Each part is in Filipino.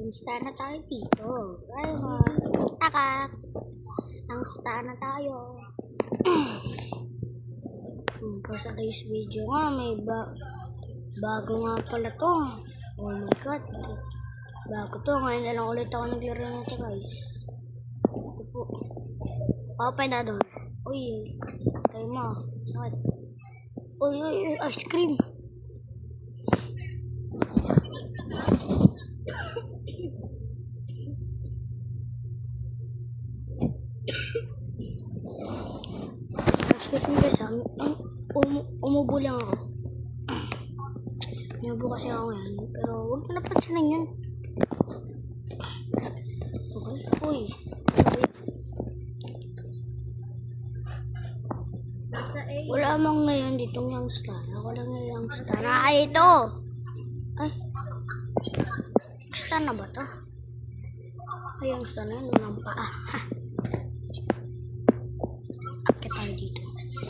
Insta na tayo dito. Ayun, takak. Ang star na tayo. For sa today's video nga, may bago nga pala to. Oh my god. Bago to. Ngayon na lang ulit ako naglaro nito, guys. Ito po. Open na doon. Uy. Tayo mo. Sakit. Uy, ice cream. Excuse me guys, umubo lang ako. Umubo kasi ako ngayon, pero huwag mo napansinin yun. Okay, uy. Wala mang ngayon ditong youngster. Ako lang yung youngster. Ay, ito! Ay. Youngster na ba ito? Ay, youngster na yun. Walang paa. Akit tayo dito.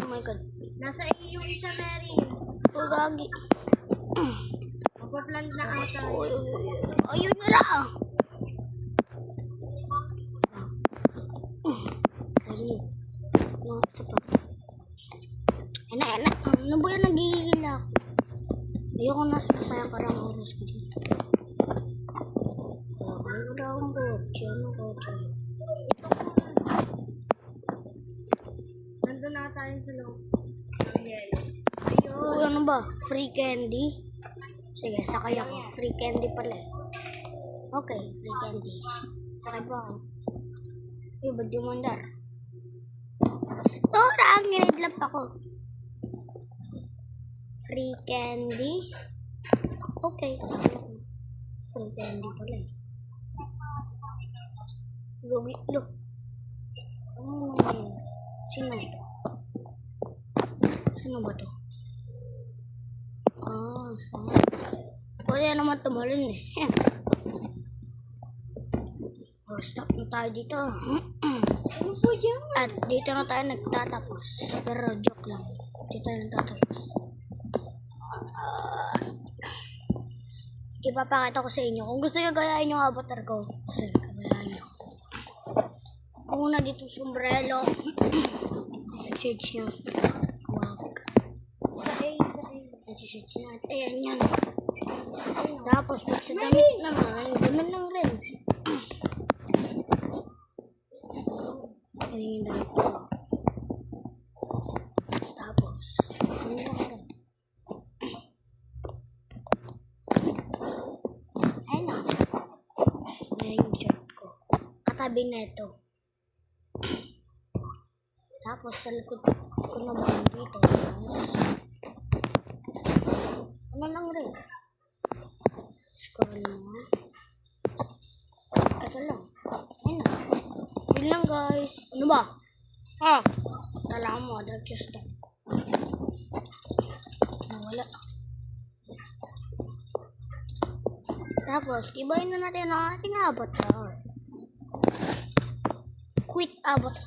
Oh my god. Nasa iyo yung isa, Mary. Oh, gagi. Magpa-plant na ata. Ayun na lang. Ayun. No, isa pa. Ena. Ano ba yan nagigigil ako? Ayoko na sayang parang oras ko dito. Okay, wala akong kotse. Ano kotse? Nandun na tayo sa loob. Ayun. Ano ba? Free candy? Sige, sakay ako. Free candy pala eh. Okay, free candy. Sakay ba ako? Uy, ba't di mandar? Tora, ang ginidlap ako. Free candy? Okay, sakay ako. Free candy pala eh. Gogi, look. Ano nangyayari? Sino ito? Sino ba to? Saan? Kaya naman tumalun eh. Oh, stop na tayo dito. Ano po yan? At dito na tayo nagtatapos. Pero joke lang. Dito tayo nagtatapos. Ipapakita ko sa inyo. Kung gusto nyo gayahin yung avatar ko, kasi gayahin nyo. Kung una dito sombrero. Shades nyo. Wag. Shades nyo. Ayan yan. Tapos pag sa damit naman, damit lang rin. Ayan yung damit ko. Tapos, ano lang rin. Ayan na. Ayan yung shirt ko. Katabi na ito. Tapos sa likod ko naman dito. Ano lang rin. Scroll mo. Ito lang. Ayan na. Yun lang guys. Ano ba? Tala mo. That's just stop. Wala. Tapos, ibahin na natin ang ating avatar. Quit avatar.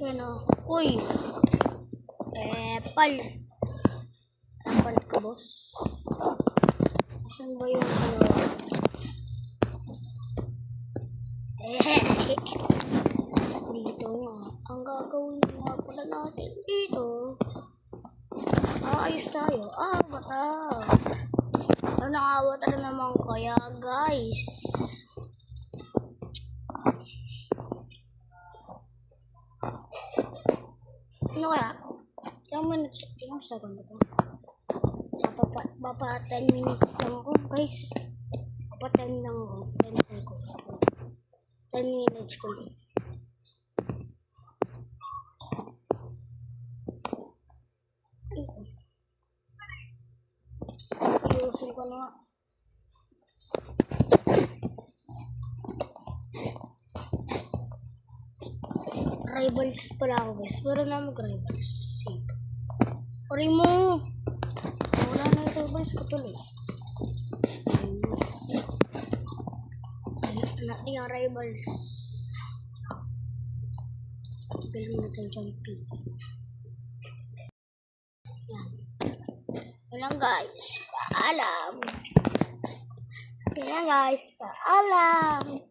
Yan o. Uy! Epal. Epal ka, boss. Asan ba yung ano? Dito nga. Ang gagawin nga pala natin dito. Ayos tayo. Avatar. Ano ang avatar naman kaya, guys? Ano kaya? Ilang minutes? Ilang second ba? Papa 10 minutes lang ako, guys. Papa 10 lang ako. 10 seconds. 10 minutes ko lang. Ayusin ko na nga. Rivals pala ako, guys. Meron na mag-rivals. Save. Oray mo! Wala na yung rivals ko tuloy. Ayun natin yung rivals. Bilhin natin jumpy. Yan. Yun lang guys. Paalam. Ayan guys, paalam.